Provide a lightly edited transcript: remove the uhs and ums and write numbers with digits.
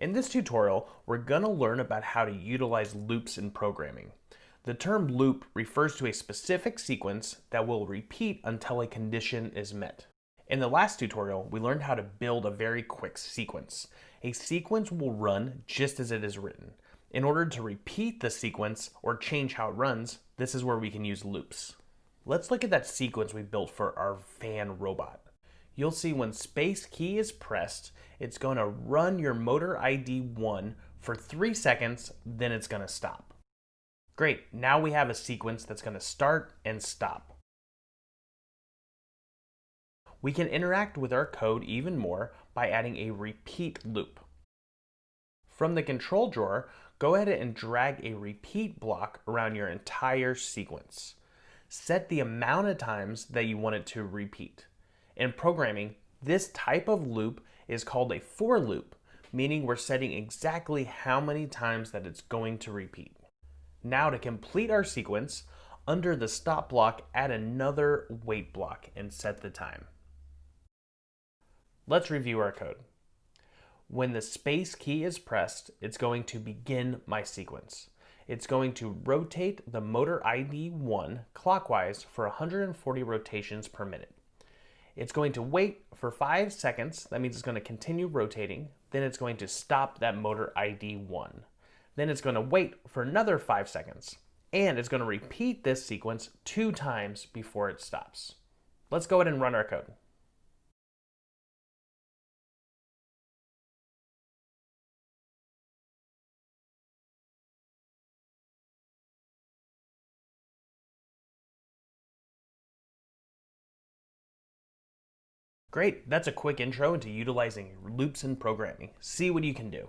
In this tutorial, we're going to learn about how to utilize loops in programming. The term loop refers to a specific sequence that will repeat until a condition is met. In the last tutorial, we learned how to build a very quick sequence. A sequence will run just as it is written. In order to repeat the sequence or change how it runs, this is where we can use loops. Let's look at that sequence we built for our fan robot. You'll see when space key is pressed, it's going to run your motor ID 1 for 3 seconds, then it's going to stop. Great, now we have a sequence that's going to start and stop. We can interact with our code even more by adding a repeat loop. From the control drawer, go ahead and drag a repeat block around your entire sequence. Set the amount of times that you want it to repeat. In programming, this type of loop is called a for loop, meaning we're setting exactly how many times that it's going to repeat. Now to complete our sequence, under the stop block, add another wait block and set the time. Let's review our code. When the space key is pressed, it's going to begin my sequence. It's going to rotate the motor ID 1 clockwise for 140 rotations per minute. It's going to wait for 5 seconds. That means it's going to continue rotating. Then it's going to stop that motor ID 1. Then it's going to wait for another 5 seconds. And it's going to repeat this sequence 2 times before it stops. Let's go ahead and run our code. Great, that's a quick intro into utilizing loops in programming. See what you can do.